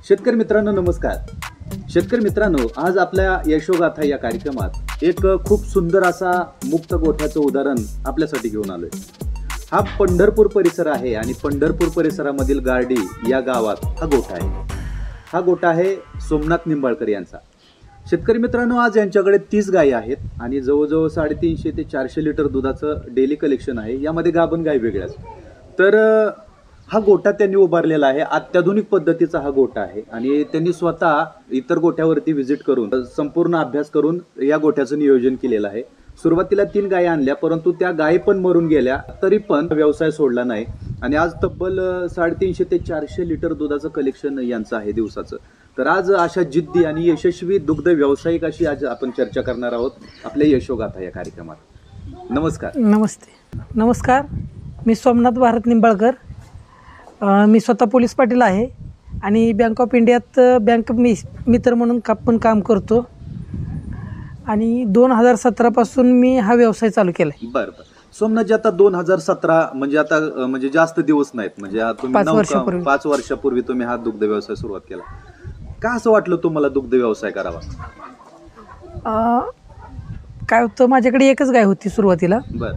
शेतकरी मित्रांनो नमस्कार. शेतकरी मित्रांनो, आज आपल्या यशोगाथा या कार्यक्रमात एक खूप सुंदर असा मुक्त गोठ्याचं उदाहरण आपल्यासाठी घेऊन आलोय. हा पंढरपूर परिसर आहे आणि पंढरपूर परिसरामधील गारडी या गावात हा गोठा आहे. हा गोठा आहे सोमनाथ निंबाळकर यांचा. शेतकरी मित्रांनो, आज यांच्याकडे 30 गायी आहेत आणि जवळजवळ 350 ते 400 लिटर दुधाचं डेली कलेक्शन आहे. यामध्ये गाभण गाय वेगळ्याच. तर हा गोठा त्यांनी उभारलेला आहे. अत्याधुनिक पद्धतीचा हा गोठा आहे आणि त्यांनी स्वतः इतर गोठ्यावरती व्हिजिट करून संपूर्ण अभ्यास करून या गोठ्याचं नियोजन केलेलं आहे. सुरुवातीला 3 गायी आणल्या, परंतु त्या गायी पण मरून गेल्या, तरी पण व्यवसाय सोडला नाही आणि आज तब्बल 350 ते 400 लिटर दुधाचं कलेक्शन यांचं आहे दिवसाचं. तर आज अशा जिद्दी आणि यशस्वी दुग्ध व्यावसायिक अशी आज आपण चर्चा करणार आहोत आपल्या यशोगाथा या कार्यक्रमात. नमस्कार. नमस्कार. मी सोमनाथ भारत निंबाळकर. मी स्वतः पोलीस पाटील आहे आणि बँक ऑफ इंडियात बँक मित्र म्हणून पण काम करतो आणि 2017 पासून मी हा व्यवसाय चालू केला आहे. बरं. सोमनाथजी, आता 2017 म्हणजे आता म्हणजे जास्त दिवस नाहीत, म्हणजे तुम्ही 5 वर्षापूर्वी तुम्ही हा दुग्ध व्यवसाय सुरुवात केला. का असं वाटलं तुम्हाला दुग्ध व्यवसाय करावा? काय होतं, माझ्याकडे एकच गाय होती सुरुवातीला. बर.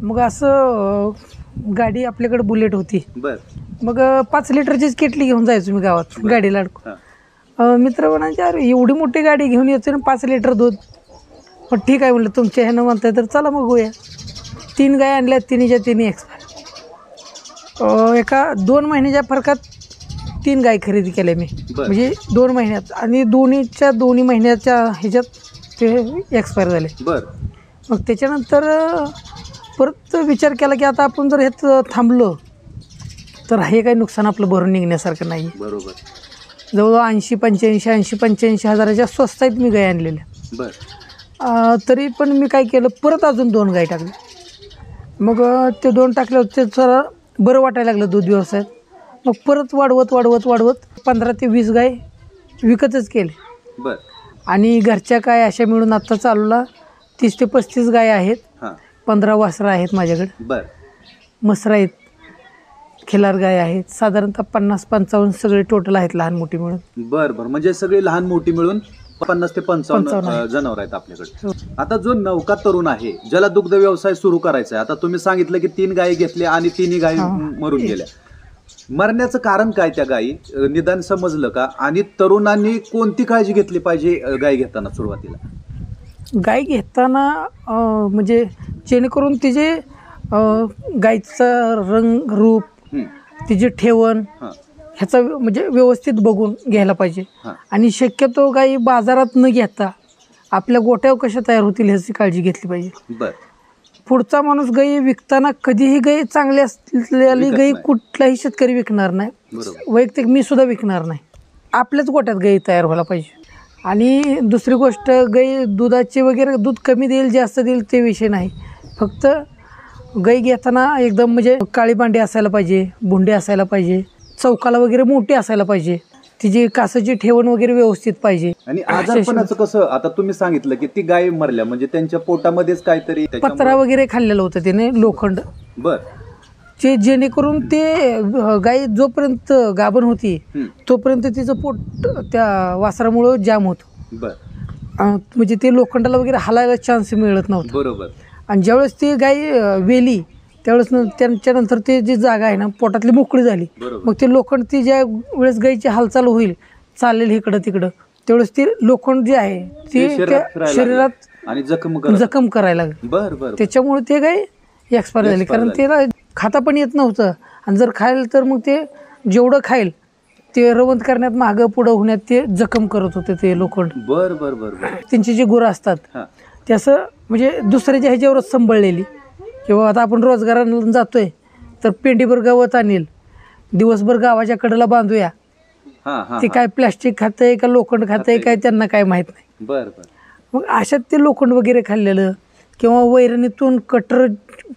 मग असं गाडी आपल्याकडे बुलेट होती. बर. मग 5 लिटरचीच केटली घेऊन जायचो मी गावात गाडीला. मित्र म्हणायचे, अरे एवढी मोठी गाडी घेऊन येतो ना 5 लिटर दूध. मग ठीक आहे म्हणलं, तुमच्या ह्यानं म्हणताय तर चला मग होऊया. 3 गाय आणल्या, 3च्या एक्सपायर. एका 2 महिन्याच्या फरकात 3 गाय खरेदी केल्या मी. म्हणजे 2 महिन्यात आणि दोन्ही महिन्याच्या ह्याच्यात ते एक्सपायर झाले. बर. मग त्याच्यानंतर परत विचार केला की आता आपण जर ह्यात थांबलो तर हे काही नुकसान आपलं भरून निघण्यासारखं नाही. बरोबर. जवळजवळ 80-85 हजाराच्या स्वस्तात मी गाय आणलेल्या. बर. तरी पण मी काय केलं, परत अजून 2 गाय टाकल्या. मग ते 2 टाकले होते, जरा बरं वाटायला लागलं दूध व्यवसायात. मग परत वाढवत 15 ते 20 गाय विकतच केले. बर. आणि घरच्या काय अशा मिळून आत्ता चालूला 30 ते 35 गाय आहेत. 15 वासरं आहेत माझ्याकडे. बर. म्हसरं आहेत, खिलार गाय आहेत. साधारणतः 50-55 सगळे टोटल आहेत लहान मोठी मिळून. बर बर. म्हणजे सगळी लहान मोठी मिळून 50 ते 55 जनावर आहेत आपल्याकडे. आता जो नौका तरुण आहे, ज्याला दुग्ध व्यवसाय सुरू करायचा आहे, आता तुम्ही सांगितलं की 3 गायी घेतल्या आणि 3ही गायी मरून गेल्या. मरण्याचं कारण काय त्या गायी, निदान समजलं का? आणि तरुणांनी कोणती काळजी घेतली पाहिजे गाय घेताना सुरुवातीला? गाय घेताना म्हणजे जेणेकरून तिचे गायचं रंग रूप, तिचे ठेवण ह्याचा म्हणजे व्यवस्थित बघून घ्यायला पाहिजे. आणि शक्यतो गायी बाजारात न घेता आपल्या गोठ्यावर कशा तयार होतील ह्याची काळजी घेतली पाहिजे. बर. पुढचा माणूस गायी विकताना कधीही गायी चांगली असलेली गायी कुठलाही शेतकरी विकणार नाही. वैयक्तिक मी सुद्धा विकणार नाही. आपल्याच गोठ्यात गायी तयार व्हायला पाहिजे. आणि दुसरी गोष्ट, गाई दुधाचे वगैरे दूध कमी देईल जास्त देईल ते विषय नाही. फक्त गाई घेताना एकदम म्हणजे काळी बांडी असायला पाहिजे, भुंडी असायला पाहिजे, चौकाला वगैरे मोठी असायला पाहिजे, तिची कासाची ठेवण वगैरे व्यवस्थित पाहिजे. आणि आजारपणाचं कसं, आता तुम्ही सांगितलं की ती गाय मरल्या म्हणजे त्यांच्या पोटामध्येच काहीतरी पत्रा वगैरे खाल्लेलं होतं त्याने, लोखंड. बर. जे जेणेकरून ते गाय जोपर्यंत गाभण होती तोपर्यंत तिचं पोट त्या वासरामुळं जाम होतं. बर. म्हणजे ते लोखंडाला वगैरे हलायला चान्स मिळत नव्हता. बरोबर. आणि ज्यावेळेस ती गाय वेली त्यावेळेस त्यांच्यानंतर ते जी जागा आहे ना पोटातली मोकळी झाली. मग ते लोखंड ती ज्या वेळेस गायची हालचाल होईल, चालेल इकडं तिकडं, त्यावेळेस ते लोखंड जे आहे ते शरीरात आणि जखम करायला लागलं. त्याच्यामुळे ते गाय एक्सपायर झाली. कारण त्याला खाता पण येत नव्हतं आणि जर खायला तर मग ते जेवढं खाईल ते रवंत करण्यात मागं पुढं होण्यात ते जखम करत होते ते लोखंड. बर बर बर. त्यांची जी गुरं असतात ते असं म्हणजे दुसऱ्याच्या ह्याच्यावरच सांभाळलेली. किंवा आता आपण रोजगाराला जातोय तर पेंडीभर गवत आणेल, दिवसभर गावाच्या कडेला बांधूया. ते काय प्लॅस्टिक खातंय का लोखंड खातंय काय त्यांना काय माहित नाही. बर. मग अशात ते लोखंड वगैरे खाल्लेलं किंवा वैरणीतून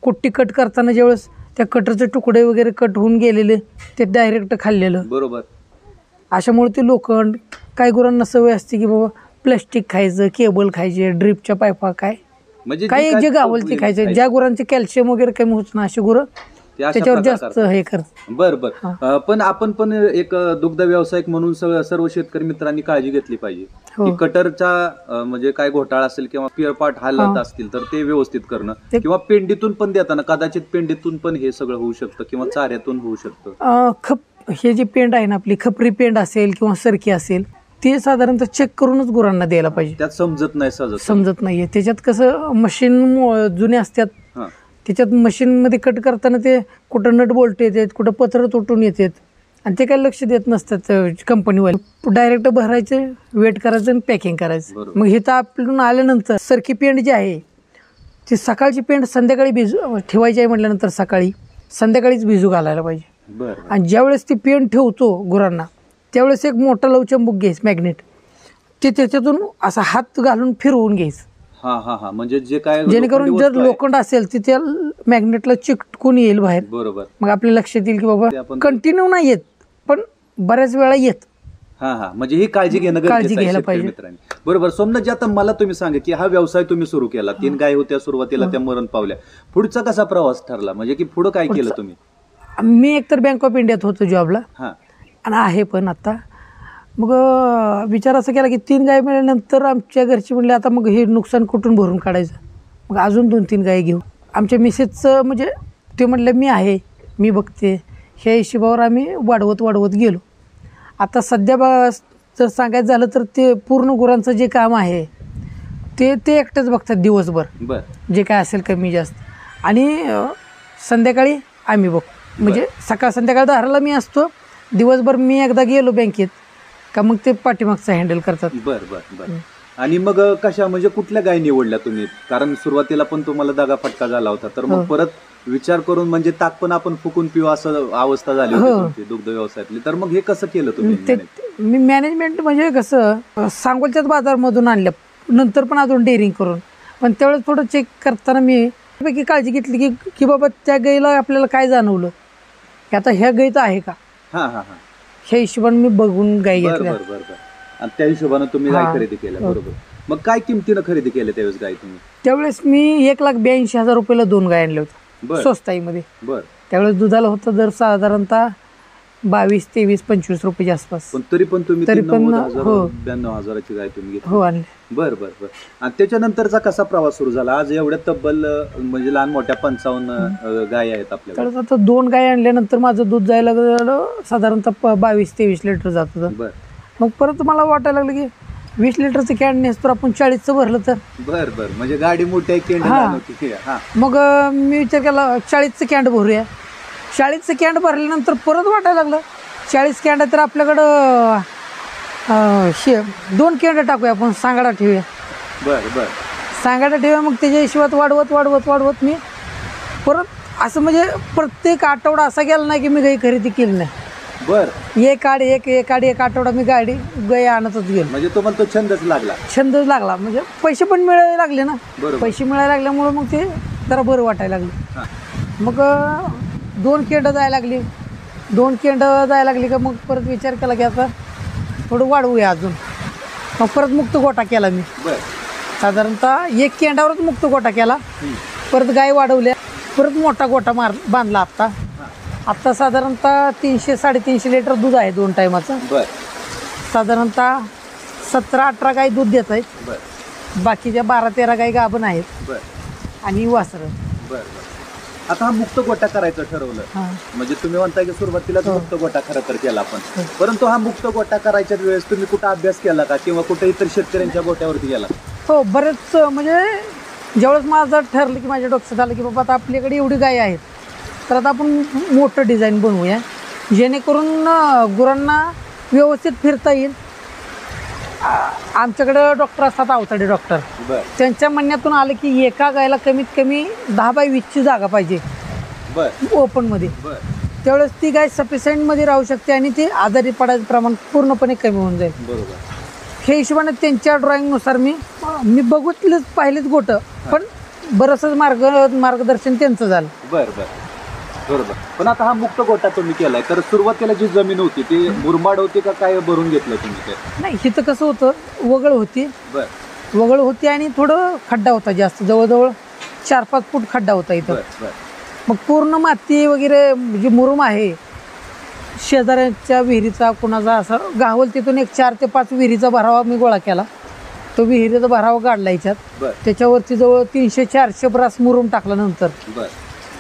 कुट्टी कट करताना ज्यावेळेस त्या कटरचे तुकडे वगैरे कट होऊन गेलेले ते डायरेक्ट खाल्लेलं. बरोबर. अशामुळे ते लोखंड, काही गुरांना सवय असते की बाबा प्लॅस्टिक खायचं, केबल खायचे, ड्रीपच्या पायपा काय म्हणजे काही जे गावल ते खायचं. ज्या गुरांचे कॅल्शियम वगैरे कमी होत ना अशी गुरं त्याच्यावर जास्त हे करत. बर बर. पण आपण पण एक दुग्ध व्यावसायिक म्हणून सर्व शेतकरी मित्रांनी काळजी घेतली पाहिजे की कटरचा म्हणजे काय घोटाळा असेल किंवा पिळपाट हालत असतील तर ते व्यवस्थित करणं, किंवा पेंडीतून पण देताना कदाचित पेंडीतून पण हे सगळं होऊ शकतं किंवा चाऱ्यातून होऊ शकतं. हे जी पेंड आहे ना आपली, खपरी पेंड असेल किंवा सरकी असेल, ते साधारणतः चेक करूनच गुरांना द्यायला पाहिजे. त्यात समजत नाही, समजत नाहीये. त्याच्यात कसं मशीन जुने असतात, त्याच्यात मशीन मध्ये कट करताना ते कुठं नट बोल्ट येतात, कुठं पत्र तुटून येतात, आणि ते काही लक्ष देत नसतात कंपनीवाले. डायरेक्ट भरायचं, वेट करायचं आणि पॅकिंग करायचं. मग हे तर आपल्याकडून आल्यानंतर सरकी पेंड जी आहे ती सकाळची पेंड संध्याकाळी भिजू ठेवायची आहे म्हटल्यानंतर संध्याकाळीच भिजू घालायला पाहिजे. आणि ज्यावेळेस ती पेंड ठेवतो गुरांना त्यावेळेस एक मोठा लवचंबूक घ्यायचं मॅग्नेट, ते त्याच्यातून असा हात घालून फिरवून घ्यायचं. म्हणजे जे काय जेणेकरून जर लोखंड असेल तर त्या मॅग्नेटला चिकटून येईल बाहेर. बरोबर. मग आपल्या लक्षात येईल की बाबा कंटिन्यू नाही येत पण बऱ्याच वेळा येत. म्हणजे ही काळजी घ्यायला पाहिजे मित्रांनी. बरोबर. सोमनाथजी, आता मला तुम्ही सांगा की हा व्यवसाय तुम्ही सुरू केला, 3 गाय होत्या सुरुवातीला, त्या मरण पावल्या, पुढचा कसा प्रवास ठरला, म्हणजे की पुढे काय केलं तुम्ही? मी एकतर बँक ऑफ इंडियात होतो जॉबला आणि आहे पण आता. मग विचार असा केला की 3 गाय मिळाल्यानंतर आमच्या घरची म्हणले आता मग हे नुकसान कुठून भरून काढायचं, मग अजून 2-3 गाय घेऊ. आमच्या मिसेसचं म्हणजे ते म्हणलं मी बघते, ह्या हिशोबावर आम्ही वाढवत गेलो. आता सध्या जर सांगायचं झालं तर ते पूर्ण गुरांचं जे काम आहे ते एकटेच बघतात दिवसभर, जे काय असेल कमी जास्त, आणि संध्याकाळी आम्ही बघतो. म्हणजे सकाळ संध्याकाळ दाराला मी असतो, दिवसभर मी एकदा गेलो बँकेत का मग ते पाठीमागचं हँडल करतात. बर. आणि मग कशा, म्हणजे कुठल्या गाय निवडल्या तुम्ही? कारण सुरुवातीला पण तुम्हाला दगा फटका झाला होता, तर मग परत विचार करून म्हणजे ताक पण आपण फुकून पिऊ असं अवस्था झाली होती दुग्ध व्यवसायातली, तर मग हे कसं केलं तुम्ही? मी मॅनेजमेंट म्हणजे कसं सांगोलच्याच बाजारमधून आणल्या, नंतर पण अजून डेअरिंग करून, पण त्यावेळेस थोडं चेक करताना मी पैकी काळजी घेतली की बाबा त्या गाईला आपल्याला काय जाणवलं की आता ह्या गाईत आहे का, ह्या हिशोबाने मी बघून गाय घेतल्या. आणि त्या हिशोबाने तुम्ही गाय खरेदी केल्या. बरोबर. मग काय किमतीनं खरेदी केल्या त्यावेळेस गाय तुम्ही? त्यावेळेस मी 1,82,000 रुपयाला 2 गाय आणल्या होत्या स्वस्ताईमध्ये. त्यावेळेस दुधाला होतं दर साधारणतः 22, 23, 25 रुपयाच्या आसपास. तरी पण 92,000ची गाय तुम्ही घेतली? हो, आणली. बरं. आणि त्याच्यानंतरचा कसा प्रवास सुरू झाला? आज एवढ्या तब्बल म्हणजे लहान मोठ्या 55 गाय आहेत आपल्याकडे. आता 2 गाय आणल्यानंतर माझं दूध जायला लागलं साधारणतः 22-23 लिटर जात होतं. मग परत मला वाटायला लागलं की 20 लिटरचं कॅन नेसतो आपण 40चं भरलं तर. बरं. म्हणजे गाडी मोठी आहे. मग मी विचार केला 40चं कॅन्ड भरूया. 40चं कॅन्ड भरल्यानंतर परत वाटायला लागलं 40 कॅन्ड तर आपल्याकडं 2 कॅन्ड टाकूया आपण, सांगाडा ठेवूया. सांगाडा ठेवूया. मग त्याच्या हिशोबात वाढवत मी परत असं म्हणजे प्रत्येक आठवडा असा गेला नाही की मी गाई खरेदी केली नाही. एक आठवडा मी गाय आणतच गेलो. म्हणजे तुम्हाला तो छंदच लागला. म्हणजे पैसे पण मिळायला लागले ना. पैसे मिळायला लागल्यामुळे मग ते जरा बरं वाटायला लागलं. मग 2 केंड जायला लागली का मग परत विचार केला की आता थोडं वाढवूया अजून. मग परत मुक्त गोटा केला मी. साधारणतः 1 केंडावरच मुक्त गोटा केला. परत गाय वाढवल्या, परत मोठा गोटा बांधला. आत्ता साधारणतः 300-350 लिटर दूध आहे 2 टायमाचं. साधारणतः 17-18 गाय दूध देत आहेत. बाकीच्या 12-13 गाय गाभण आहेत आणि वासरं. आता हा मुक्त गोटा करायचं ठरवलं, म्हणजे तुम्ही म्हणताय की सुरुवातीला मुक्त गोटा खरं तर केला आपण, परंतु हा मुक्त गोटा करायच्या वेळेस तुम्ही कुठं अभ्यास केला का किंवा कुठे इतर शेतकऱ्यांच्या गोट्यावरती गेला? हो, बरेच. म्हणजे ज्यावेळेस माझं ठरलं की माझ्या डोक्यात आलं की बाबा आता आपल्याकडे एवढी गाय आहेत तर आता आपण मोठं डिझाईन बनवूया जेणेकरून गुरांना व्यवस्थित फिरता येईल. आमच्याकडे डॉक्टर असतात, अवताडे डॉक्टर, त्यांच्या म्हणण्यातून आलं की एका गायला कमीत कमी 10x20ची जागा पाहिजे ओपनमध्ये. त्यावेळेस ती गाय सफिशियंटमध्ये राहू शकते आणि ती आजारी पडायचं प्रमाण पूर्णपणे कमी होऊन जाईल. हे हिशोबाने त्यांच्या ड्रॉइंगनुसार मी बघितलंच पाहिलेच गोटं, पण बरंचसं मार्गदर्शन त्यांचं झालं. बरोबर. पण आता हा मुक्त गोटा तुम्ही केलाय तर सुरुवातीला जी जमीन होती ती मुरमाड होती का काय भरून घेतलं तुम्ही ते? नाही, इथं कसं होतं वगळ होती आणि थोडं खड्डा होता जास्त, जवळजवळ 4-5 फूट खड्डा होता इथं. मग पूर्ण माती वगैरे जी मुरुम आहे शेजाऱ्यांच्या विहिरीचा कुणाचा असं गावल तिथून एक 4 ते 5 विहिरीचा भरावा मी गोळा केला. तो विहिरीचा भरावा काढला याच्यात. त्याच्यावरती जवळ 300-400 ब्रास मुरुम टाकल्यानंतर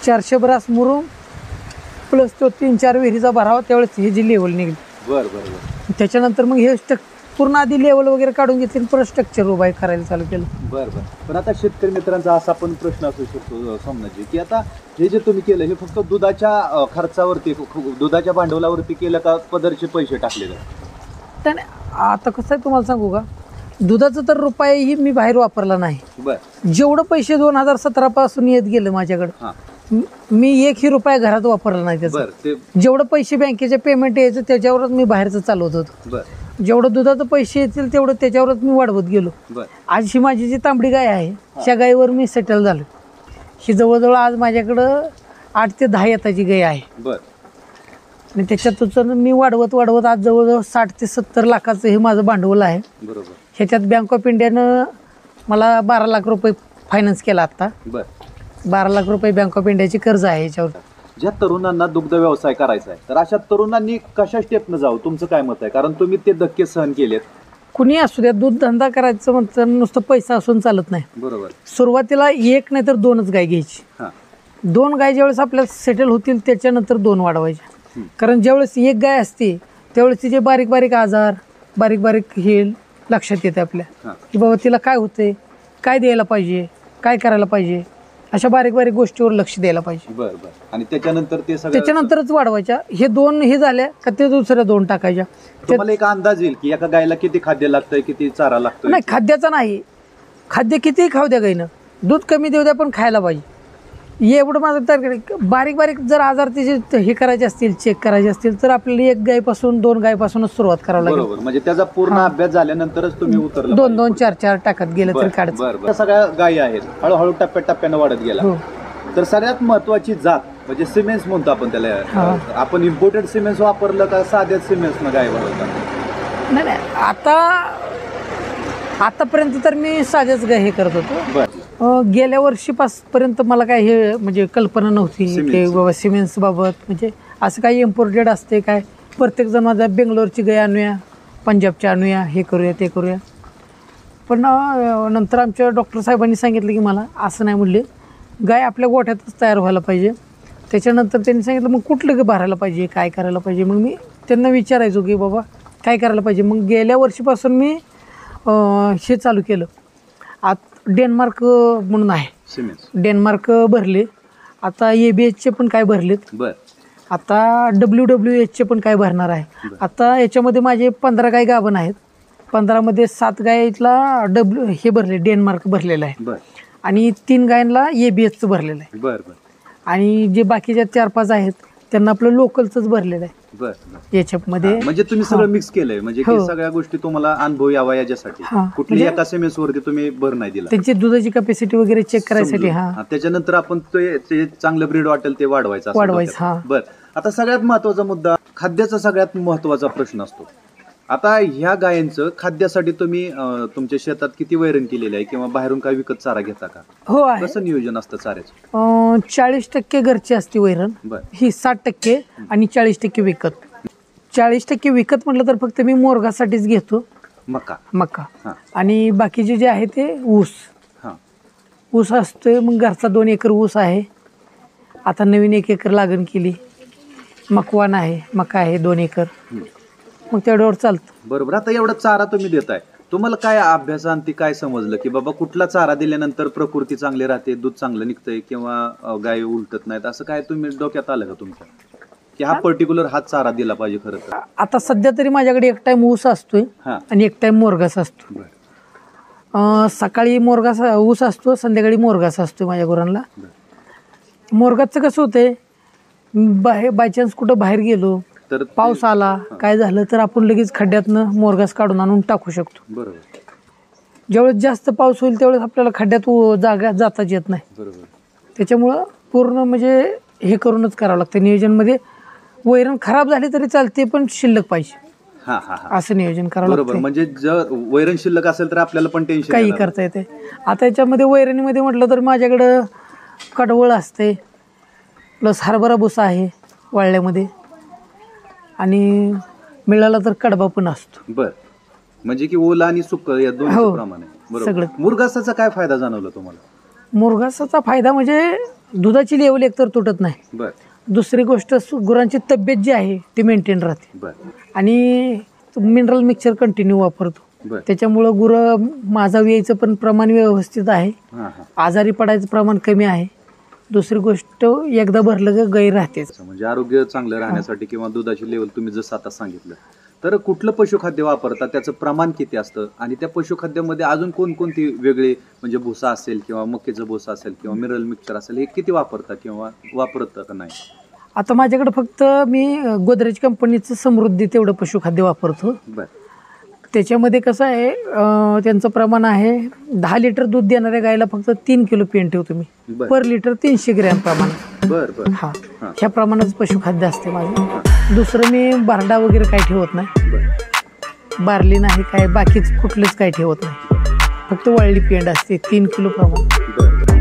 400 ब्रास मुरुम प्लस तो 3-4 विहिरीचा भरावा त्यावेळेस हे जी लेवल निघली. त्याच्यानंतर मग हे पूर्ण आधी लेवल वगैरे काढून घेतली परत स्ट्रक्चर उभा करायला चालू केलं. बरं. पण आता शेतकरी मित्रांचा असा पण प्रश्न असू शकतो समजायचे की आता हे जे तुम्ही केलं हे फक्त दुधाच्या खर्चावरती दुधाच्या भांडवलावरती केलं का पदरचे पैसे टाकलेले? तर आता कसं आहे तुम्हाला सांगू का, दुधाचं तर रुपयाही मी बाहेर वापरला नाही. जेवढं पैसे 2017 पासून येत गेलं माझ्याकडं मी एकही रुपया घरात वापरला नाही. त्याचं जेवढं पैसे बँकेचे पेमेंट यायचं त्याच्यावरच मी बाहेरचं चालवत होतो. जेवढं दुधाचं पैसे येतील तेवढं त्याच्यावरच मी वाढवत गेलो. आज ही माझी जी तांबडी गाय आहे त्या गायीवर मी सेटल झालो. ही जवळजवळ आज माझ्याकडं 8 ते 10 येताची गाय आहे. आणि त्याच्यातून मी वाढवत आज जवळजवळ 60 ते 70 लाखाचं हे माझं भांडवल आहे. ह्याच्यात बँक ऑफ इंडियानं मला 12 लाख रुपये फायनान्स केला. आता 12 लाख रुपये बँक ऑफ इंडियाची कर्ज आहे याच्यावर. ज्या तरुणांना दुग्ध व्यवसाय करायचा आहे तर अशा तरुणांनी कशा स्टेपनं जावं तुमचं काय मत आहे? कारण तुम्ही ते धक्के सहन केलेत. कुणी असू द्या दूध धंदा करायचं म्हणतं नुसतं पैसा असून चालत नाही. सुरुवातीला 1 नाही तर 2च गाय घ्यायची. 2 गाय ज्यावेळेस आपल्याला सेटल होतील त्याच्यानंतर 2 वाढवायच्या. कारण ज्यावेळेस 1 गाय असते त्यावेळेस तिचे बारीक बारीक आजार बारीक बारीक हे लक्षात येते आपल्या की बाबा तिला काय होते, काय द्यायला पाहिजे, काय करायला पाहिजे, अशा बारीक बारीक गोष्टीवर लक्ष द्यायला पाहिजे. आणि त्याच्यानंतर त्याच्यानंतरच वाढवायच्या. हे 2 हे झाल्या का ते दुसऱ्या 2 टाकायच्या. तुम्हाला एक अंदाज येईल की एका गायला किती खाद्य लागतंय, किती चारा लागतोय? नाही, खाद्याचा नाही. खाद्य कितीही खाऊ द्या गायनं, दूध कमी देऊ द्या पण खायला पाहिजे. एवढं माझं तर बारीक बारीक जर आजार तिचे हे करायचे असतील चेक करायचे असतील तर आपल्याला 1 गायपासून 2 गायपासूनच सुरुवात करावं लागेल. म्हणजे त्याचा पूर्ण अभ्यास झाल्यानंतरच तुम्ही उतरला. 2-2, 4-4 टाकत गेलं तरी काढायचं. सगळ्या गायी आहेत हळूहळू टप्प्याटप्प्यानं वाढत गेला. तर सगळ्यात महत्वाची जात म्हणजे सिमेंट्स म्हणतो आपण त्याला. आपण इम्पोर्टेड सिमेंट्स वापरलं का साध्या सिमेंट्सनं गाय वाढवतात? नाही आतापर्यंत तर मी साध्याच गाय हे करत होतो. गेल्या वर्षीपासून मला काय हे म्हणजे कल्पना नव्हती की बाबा सिमेंट्स बाबत म्हणजे असं काही इम्पोर्टेड असते काय. प्रत्येक जण माझा बेंगलोरची गाय आणूया, पंजाबची आणूया, हे करूया ते करूया. पण नंतर आमच्या डॉक्टर साहेबांनी सांगितलं की मला असं नाही म्हणले, गाय आपल्या गोठ्यातच तयार व्हायला पाहिजे. त्याच्यानंतर त्यांनी सांगितलं मग कुठलं भरायला पाहिजे, काय करायला पाहिजे. मग मी त्यांना विचारायचो की बाबा काय करायला पाहिजे. मग गेल्या वर्षीपासून मी हे चालू केलं. डेन्मार्क म्हणून आहे, डेन्मार्क भरले. आता ABHचे पण काय भरलेत. आता WWHचे पण काय भरणार आहे. आता याच्यामध्ये माझे 15 गाय गाभण आहेत. 15मध्ये 7 गायला हे भरले डेन्मार्क भरलेलं आहे आणि 3 गायांना ABHचं भरलेलं आहे. आणि जे बाकीच्या 4-5 आहेत त्यांना आपलं लोकलचंच भरलेलं आहे याच्यामध्ये. म्हणजे तुम्ही सगळं मिक्स केलंय म्हणजे सगळ्या गोष्टी तुम्हाला अनुभव यावा याच्यासाठी. कुठली एका सिमेंट्स वरती तुम्ही भर नाही दिला. त्यांची दुधाची कॅपॅसिटी वगैरे चेक करायसाठी. त्याच्यानंतर आपण ते चांगलं ब्रीड वाटेल ते वाढवायचं. बरं, आता सगळ्यात महत्वाचा मुद्दा खाद्याचा सगळ्यात महत्वाचा प्रश्न असतो. आता ह्या गायांचं खाद्यासाठी तुम्ही तुमच्या शेतात किती वैरण केलेली आहे किंवा बाहेरून काय विकत चारा घेता का? हो, कसं नियोजन असतं चाऱ्याचं? 40% घरची असते वैरण, ही 60% आणि 40% विकत. 40% विकत म्हटलं तर फक्त मी मोरगासाठीच घेतो मका आणि बाकीचे जे आहे ते ऊस असतोय. मग घरचा 2 एकर ऊस आहे. आता नवीन 1 एकर लागण केली. मकवान आहे, मका आहे 2 एकर. मग तेवढ्यावर चालतं. बरोबर. आता एवढा चारा तुम्ही देताय, तुम्हाला काय अभ्यासांती काय समजलं की बाबा कुठला चारा दिल्यानंतर प्रकृती चांगली राहते, दूध चांगलं निघतंय किंवा गाय उलटत नाहीत, असं काय तुम्ही डोक्यात आलं का तुमच्या की हा पर्टिक्युलर हाच चारा दिला पाहिजे? खरं तर आता सध्या तरी माझ्याकडे 1 टाइम ऊस असतोय आणि 1 टाइम मोरगास असतो. सकाळी मोरगास ऊस असतो, संध्याकाळी मोरगास असतो माझ्या गुरांना. मोरगाचं कसं होतंय, बायचान्स कुठं बाहेर गेलो तर पाऊस आला काय झालं तर आपण लगेच खड्ड्यातनं मोरगास काढून आणून टाकू शकतो. बरोबर. ज्यावेळेस जास्त पाऊस होईल त्यावेळेस आपल्याला खड्ड्यात जाताच येत नाही. बरोबर. त्याच्यामुळं पूर्ण म्हणजे हे करूनच करावं लागतं नियोजनमध्ये. वैरण खराब झाली तरी चालते पण शिल्लक पाहिजे असं नियोजन करावं लागतं. बरोबर. म्हणजे जर वैरण शिल्लक असेल तर आपल्याला पण टेन्शन काही करता येते. आता याच्यामध्ये वैरणीमध्ये म्हटलं तर माझ्याकडं कडवळ असते, प्लस हरभरा भुसा आहे वाळल्यामध्ये आणि मिळाला तर कडबा पण असतो. बर, म्हणजे की ओला आणि सुक या दोन्ही प्रमाणे. बरोबर. मुरघासाचा काय फायदा जाणवला तुम्हाला? मुरघासाचा फायदा म्हणजे दुधाची लेवल एकतर तुटत नाही. बर. दुसरी गोष्ट गुरांची तब्येत जी आहे ती मेंटेन राहते. बर. आणि मिनरल मिक्सचर कंटिन्यू वापरतो. बर. त्याच्यामुळं गुरं माझा यायचं पण प्रमाण व्यवस्थित आहे. आजारी पडायचं प्रमाण कमी आहे. दुसरी गोष्ट एकदा भरलं की गाय राहते. म्हणजे आरोग्य चांगलं राहण्यासाठी किंवा दुधाची लेवल तुम्ही जसं आता सांगितलं, तर कुठलं पशुखाद्य वापरता, त्याचं प्रमाण किती असतं आणि त्या पशुखाद्यामध्ये अजून कोणकोणती वेगळी, म्हणजे भुसा असेल किंवा मक्याचं भुसा असेल किंवा मिनरल मिक्सचर असेल, हे किती वापरता किंवा वापरता का नाही? आता माझ्याकडे फक्त मी गोदरेज कंपनीचं समृद्धी तेवढं पशुखाद्य वापरतो. बर. त्याच्यामध्ये कसं आहे, त्यांचं प्रमाण आहे 10 लिटर दूध देणाऱ्या गायला फक्त 3 किलो पेंट ठेवतो मी. पर लिटर 300 ग्रॅम प्रमाण. बर बर. हा, ह्या प्रमाणाचं पशुखाद्य असते माझं. दुसरं मी बारडा वगैरे काही ठेवत नाही. बारली नाही, काय बाकीच कुठलंच काही ठेवत नाही. फक्त वाळली पेंड असते 3 किलो प्रमाण.